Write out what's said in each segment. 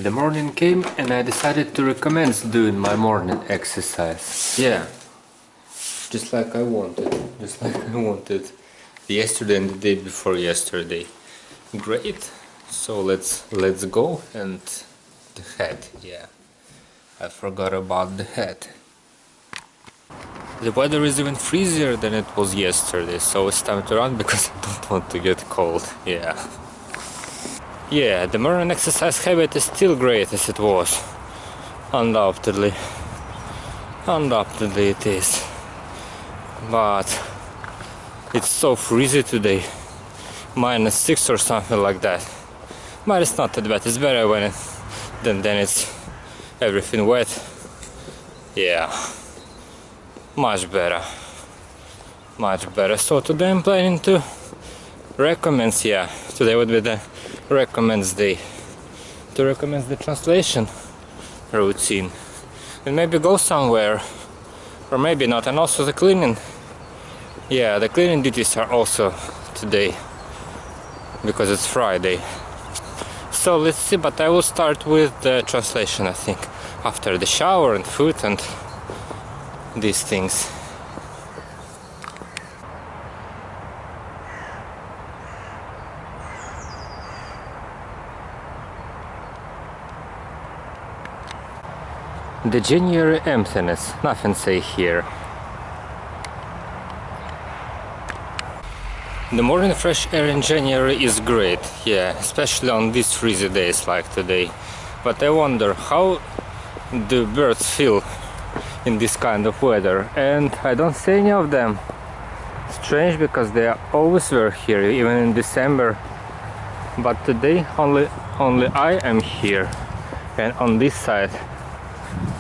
the morning came and I decided to recommence doing my morning exercise. Yeah, just like I wanted, yesterday and the day before yesterday. Great. So let's go. And the hat, yeah, I forgot about the hat. The weather is even freezier than it was yesterday, so it's time to run because I don't want to get cold. Yeah, the morning exercise habit is still great as it was. Undoubtedly it is. But it's so freezy today. -6 or something like that. But it's not that bad. It's better when then it's everything wet. Yeah, much better. So today I'm planning to recommend. Yeah, today would be the recommends day. To recommend the translation routine, and maybe go somewhere, or maybe not. And also the cleaning. Yeah, the cleaning duties are also today because it's Friday. So let's see, but I will start with the translation, I think, after the shower and food and these things. The January emptiness, nothing say here. The morning fresh air in January is great, yeah, especially on these freezy days like today. But I wonder, how do birds feel in this kind of weather? And I don't see any of them. Strange, because they always were here, even in December. But today only I am here, and on this side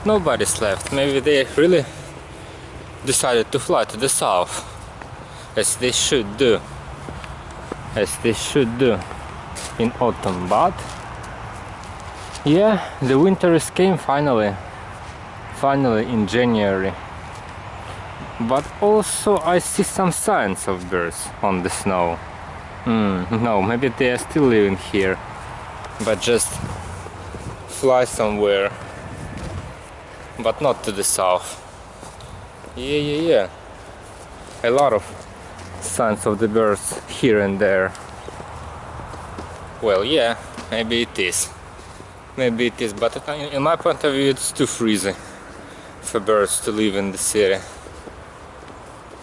nobody's left. Maybe they really decided to fly to the south, as they should do in autumn. But yeah, the winter came finally in January. But also I see some signs of birds on the snow. No, maybe they are still living here, but just fly somewhere, but not to the south. Yeah, a lot of signs of the birds here and there. Well, yeah, maybe it is, but in my point of view it's too freezing for birds to live in the city.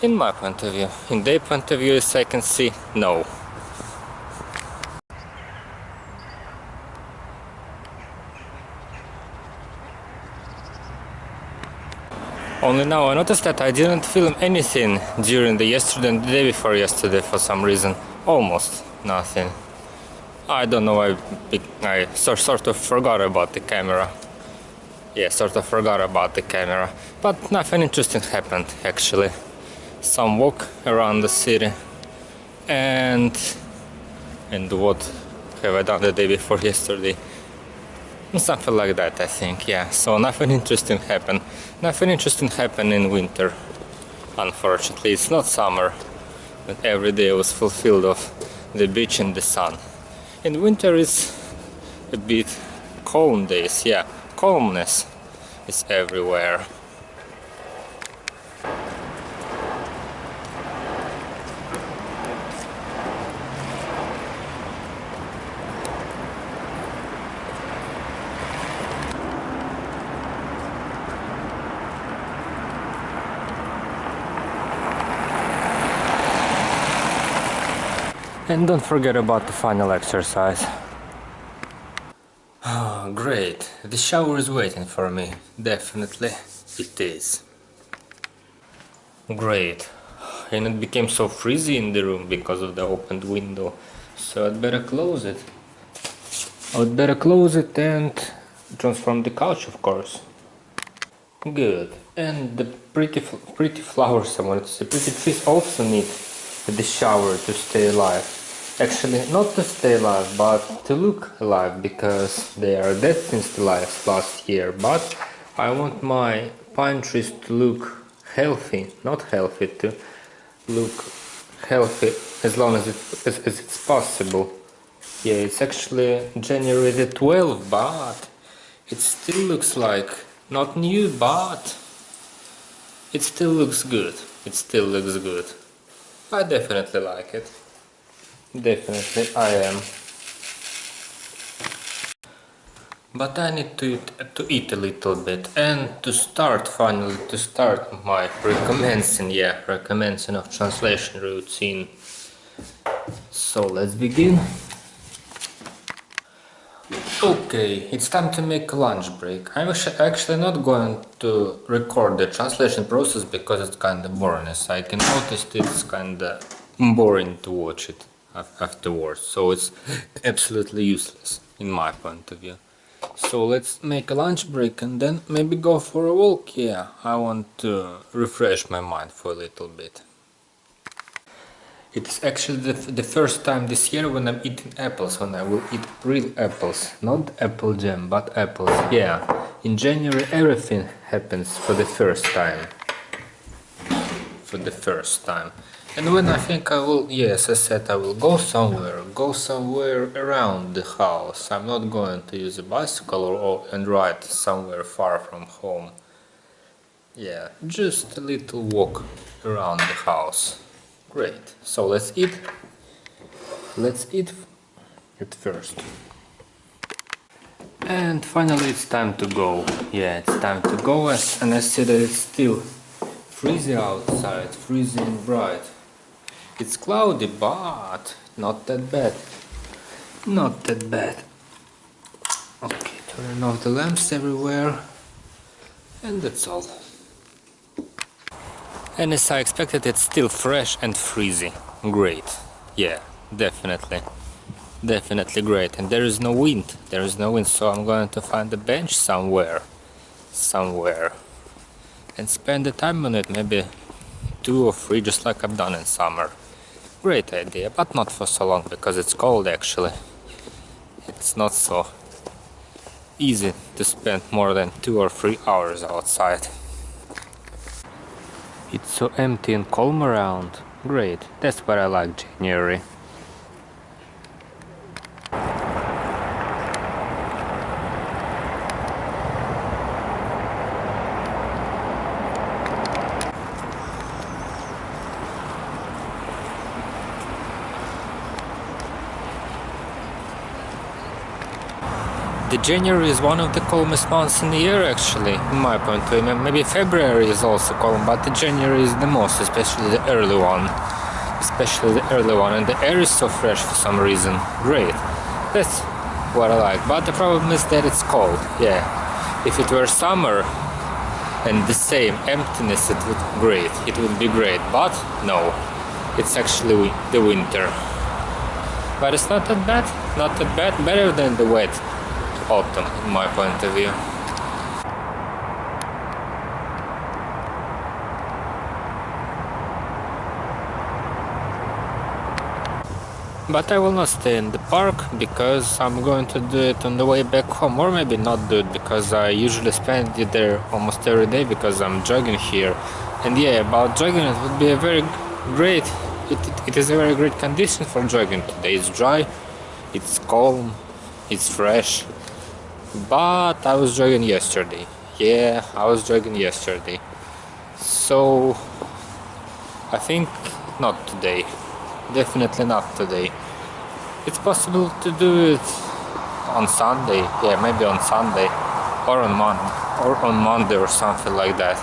In my point of view. In their point of view, as I can see, no. Only now I noticed that I didn't film anything during the yesterday and the day before yesterday for some reason. Almost nothing. I don't know, I sort of forgot about the camera. Yeah, But nothing interesting happened, actually. Some walk around the city. And what have I done the day before yesterday? Something like that, I think, yeah. So nothing interesting happened. Nothing interesting happened in winter. Unfortunately, it's not summer, but every day was fulfilled of the beach and the sun. In winter is a bit calm days, yeah. Calmness is everywhere. And don't forget about the final exercise. Oh, great. The shower is waiting for me. Definitely it is. Great. And it became so freezy in the room because of the opened window. So I'd better close it. And transform the couch, of course. Good. And the pretty flowers, I wanted to say, pretty trees also need the shower to stay alive. Actually, not to stay alive, but to look alive, because they are dead since the last year. But I want my pine trees to look healthy, not healthy, to look healthy as long as it's possible. Yeah, it's actually January the 12th, but it still looks like not new, but it still looks good. It still looks good. I definitely like it. Definitely I am. But I need to eat a little bit and to start finally to start my recommencing of translation routine. So let's begin. Okay, it's time to make a lunch break. I'm actually not going to record the translation process because it's kind of boring. As I can notice, it's kind of boring to watch it afterwards. So it's absolutely useless in my point of view. So let's make a lunch break and then maybe go for a walk. Yeah, I want to refresh my mind for a little bit. It's actually the first time this year when I'm eating apples, when I will eat real apples. Not apple jam, but apples. Yeah, in January everything happens for the first time. For the first time. And when I think I will, yes, I said I will go somewhere around the house. I'm not going to use a bicycle and ride somewhere far from home. Yeah, just a little walk around the house. Great. So let's eat. Let's eat it first. And finally it's time to go. Yeah, it's time to go, and I see that it's still freezing outside, freezing bright. It's cloudy, but not that bad. Not that bad. Okay, turn off the lamps everywhere. And that's all. And as I expected, it's still fresh and freezing. Great. Yeah, definitely. Definitely great. And there is no wind. There is no wind, so I'm going to find a bench somewhere. And spend the time on it, maybe 2 or 3, just like I've done in summer. Great idea, but not for so long, because it's cold actually. It's not so easy to spend more than 2 or 3 hours outside. It's so empty and calm around. Great, that's what I like January. The January is one of the calmest months in the year actually, in my point of view. Maybe February is also calm, but the January is the most, especially the early one. And the air is so fresh for some reason. Great. That's what I like. But the problem is that it's cold. Yeah. If it were summer and the same emptiness, it would be great. But no. It's actually the winter. But it's not that bad. Not that bad. Better than the wet autumn, in my point of view. But I will not stay in the park because I'm going to do it on the way back home, or maybe not do it because I usually spend it there almost every day because I'm jogging here. And yeah, about jogging, it would be a very great, it is a very great condition for jogging today. It's dry, it's calm, it's fresh. But I was jogging yesterday. Yeah, I was jogging yesterday. So I think not today. Definitely not today. It's possible to do it on Sunday. Yeah, maybe on Sunday or on Monday or something like that.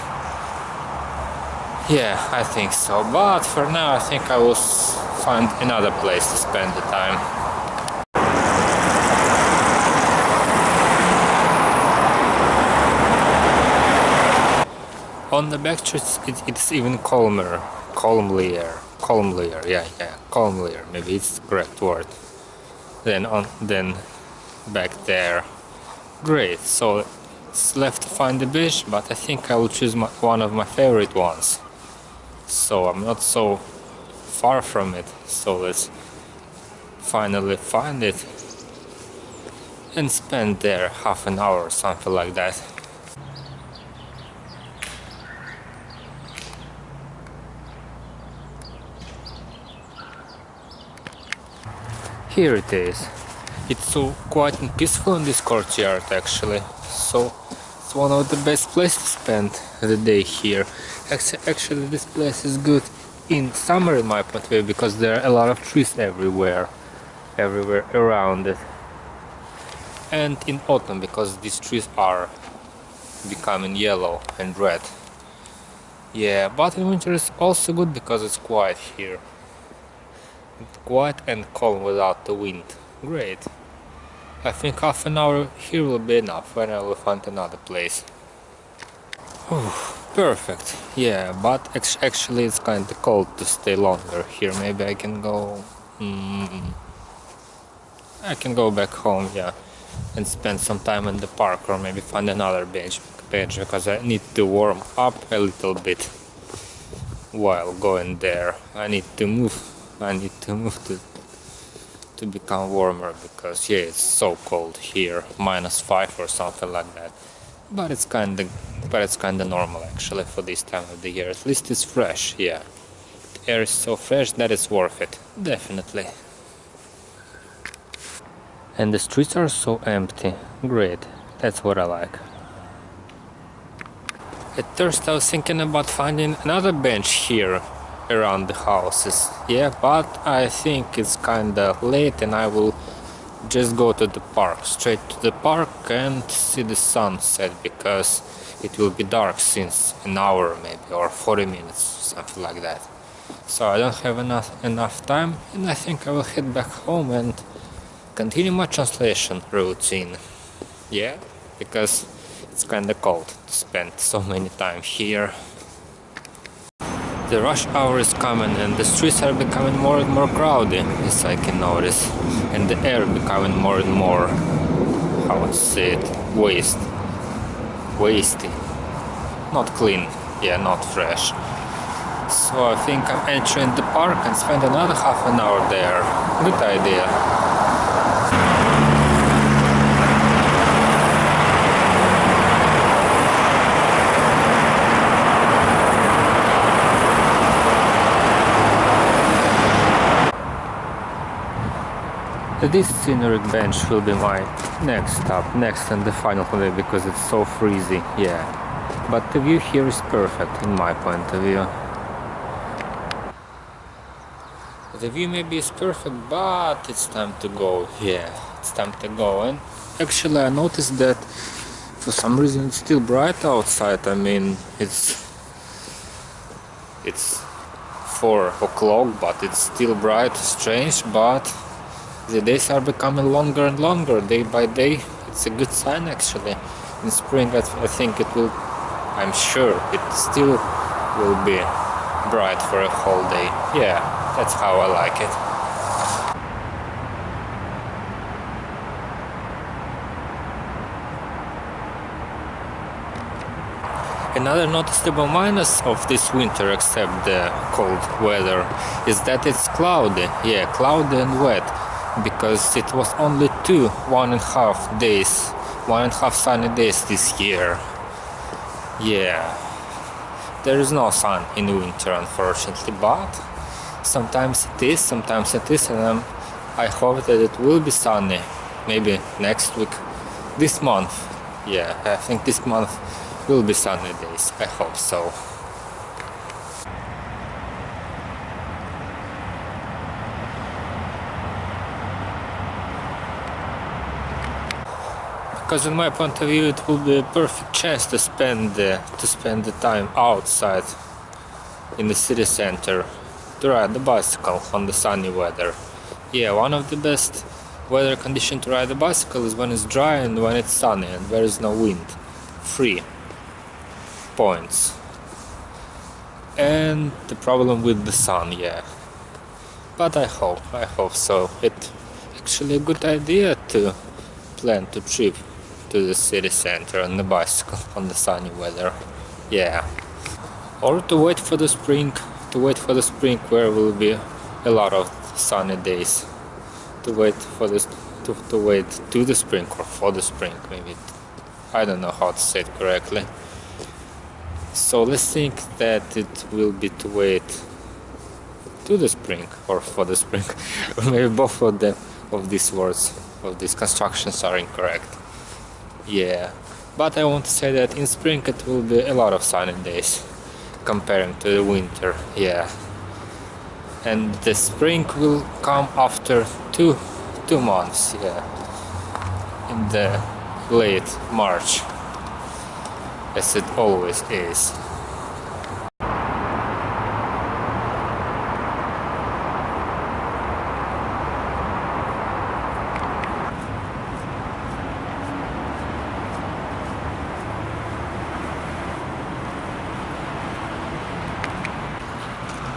Yeah, I think so. But for now, I think I will find another place to spend the time. On the back streets, it's even calmer, calmlier, maybe it's the correct word. Then back there. Great. So it's left to find the beach, but I think I will choose one of my favorite ones. So I'm not so far from it. So let's finally find it and spend there half an hour or something like that. Here it is. It's so quiet and peaceful in this courtyard actually. So it's one of the best places to spend the day here. Actually this place is good in summer in my point of view because there are a lot of trees everywhere around it. And in autumn because these trees are becoming yellow and red. Yeah, but in winter it's also good because it's quiet here. It's quiet and calm without the wind. Great. I think half an hour here will be enough, when I will find another place. Perfect. Yeah, but actually it's kinda cold to stay longer here. Maybe I can go... I can go back home, yeah, and spend some time in the park, or maybe find another bench because I need to warm up a little bit while going there. I need to move to become warmer because yeah, it's so cold here, -5 or something like that. But it's kinda normal actually for this time of the year. At least it's fresh, yeah. The air is so fresh that it's worth it, definitely. And the streets are so empty. Great, that's what I like. At first I was thinking about finding another bench here around the houses. Yeah, but I think it's kinda late and I will just go to the park, straight to the park and see the sunset because it will be dark since an hour maybe or 40 minutes, something like that. So I don't have enough time and I think I will head back home and continue my translation routine. Yeah, because it's kinda cold to spend so many time here. The rush hour is coming and the streets are becoming more and more crowded, as I can notice, and the air becoming more and more, how to say it, wasty, not clean, yeah, not fresh. So I think I'm entering the park and spend another half an hour there. Good idea. This scenic bench will be my next stop, next and the final day because it's so freezing, yeah. But the view here is perfect in my point of view. The view maybe is perfect, but it's time to go, yeah, it's time to go. And actually I noticed that for some reason it's still bright outside. I mean, it's 4 o'clock, but it's still bright, strange, but the days are becoming longer and longer, day by day. It's a good sign actually. In spring I think it will, I'm sure it still will be bright for a whole day. Yeah, that's how I like it. Another noticeable minus of this winter, except the cold weather, is that it's cloudy. Yeah, cloudy and wet. Because it was only 1.5 sunny days this year. Yeah, there is no sun in winter unfortunately, but sometimes it is, and I hope that it will be sunny, maybe next week, this month. Yeah, I think this month will be sunny days, I hope so. Because in my point of view it will be a perfect chance to spend the time outside in the city center, to ride the bicycle on the sunny weather. Yeah, one of the best weather conditions to ride a bicycle is when it's dry and when it's sunny and there is no wind. 3 points. And the problem with the sun, yeah. But I hope so. It's actually a good idea to plan to trip to the city center on the bicycle on the sunny weather, yeah. Or to wait for the spring, where will be a lot of sunny days. To wait to the spring or for the spring, maybe. I don't know how to say it correctly. So let's think that it will be to wait to the spring or for the spring, or maybe both of these words of these constructions are incorrect. Yeah, but I want to say that in spring it will be a lot of sunny days comparing to the winter. Yeah, and the spring will come after two months. Yeah, in the late March, as it always is.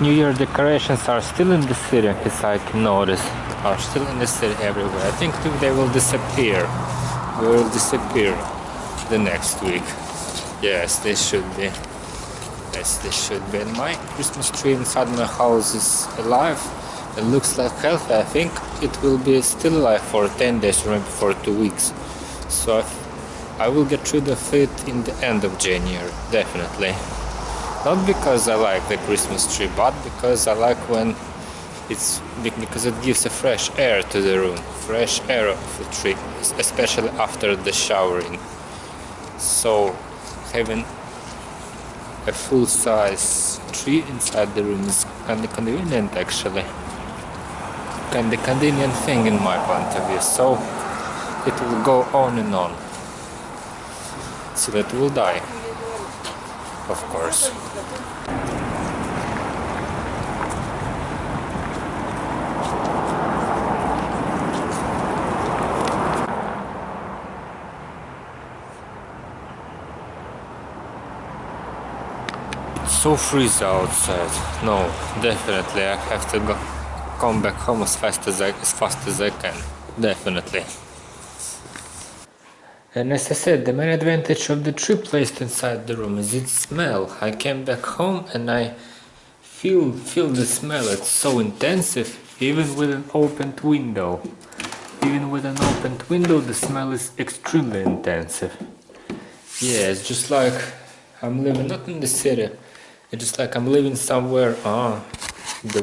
New Year decorations are still in the city, as I can notice. Are still in the city everywhere. I think they will disappear. Will disappear the next week. Yes, they should be. Yes, they should be. And my Christmas tree inside my house is alive. It looks like healthy. I think it will be still alive for 10 days or maybe for 2 weeks. So I will get rid of it in the end of January, definitely. Not because I like the Christmas tree, but because I like when because it gives a fresh air to the room, fresh air of the tree, especially after the showering. So having a full-size tree inside the room is kind of convenient, actually. Kind of convenient thing in my point of view. So it will go on and on. So that will die, of course. So freezing outside. No, definitely I have to come back home as fast as I can. Definitely. And as I said, the main advantage of the tree placed inside the room is its smell. I came back home and I feel the smell. It's so intensive, even with an opened window. Even with an opened window, the smell is extremely intensive. Yeah, it's just like I'm living not in the city. It's just like I'm living somewhere. The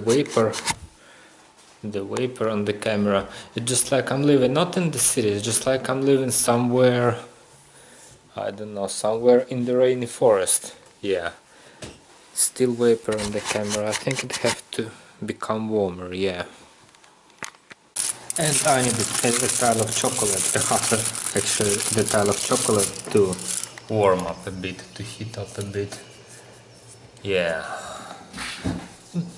vapor on the camera. It's just like I'm living not in the city. It's just like I'm living somewhere, I don't know, somewhere in the rainy forest. Yeah, still vapor on the camera. I think it have to become warmer. Yeah, and I need a tile of chocolate, actually the tile of chocolate to warm up a bit, to heat up a bit. Yeah.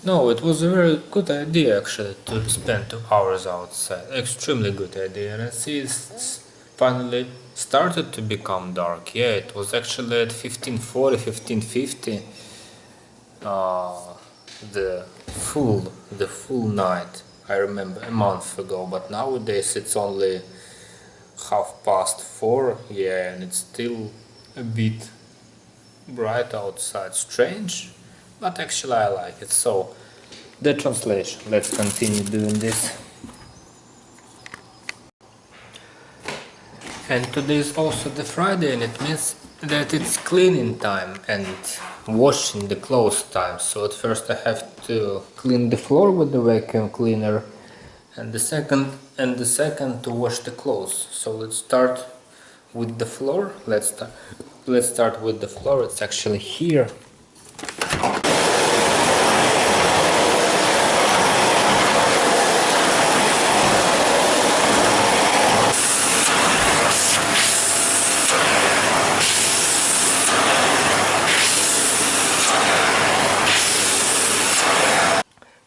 No, it was a very good idea actually to spend 2 hours outside. Extremely good idea. And I see it's finally started to become dark. Yeah, it was actually at 15:40, 15:50. The full night. I remember a month ago, but nowadays it's only 4:30. Yeah, and it's still a bit bright outside. Strange, but actually I like it. So the translation, let's continue doing this. And today is also the Friday, and it means that it's cleaning time and washing the clothes time. So at first I have to clean the floor with the vacuum cleaner, and the second to wash the clothes. So let's start with the floor. Let's start with the floor. It's actually here.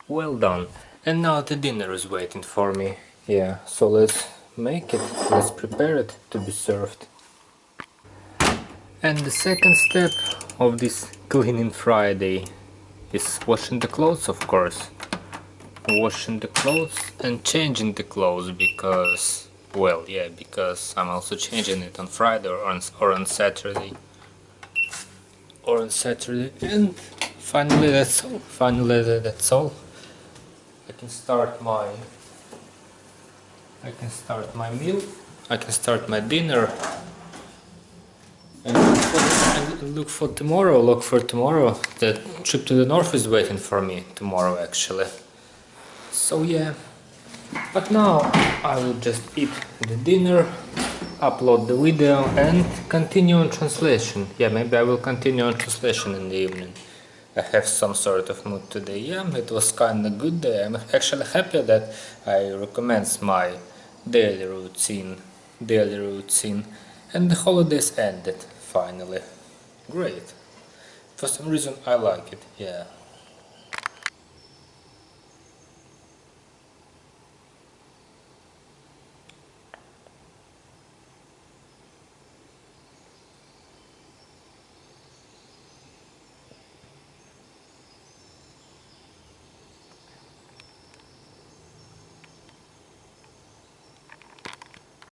Well done. And now the dinner is waiting for me. Yeah, so let's make it, let's prepare it to be served. And the second step of this cleaning Friday is washing the clothes, of course. Washing the clothes and changing the clothes because, well, yeah, because I'm also changing it on Friday or on Saturday. And finally that's all. I can start my meal, I can start my dinner, and look for tomorrow. The trip to the north is waiting for me tomorrow, actually. So yeah, But now I will just eat the dinner, upload the video and continue on translation. Yeah, maybe I will continue on translation in the evening. I have some sort of mood today. Yeah, it was kinda good day. I'm actually happy that I recommence my daily routine, and the holidays ended finally. Great. For some reason I like it, yeah.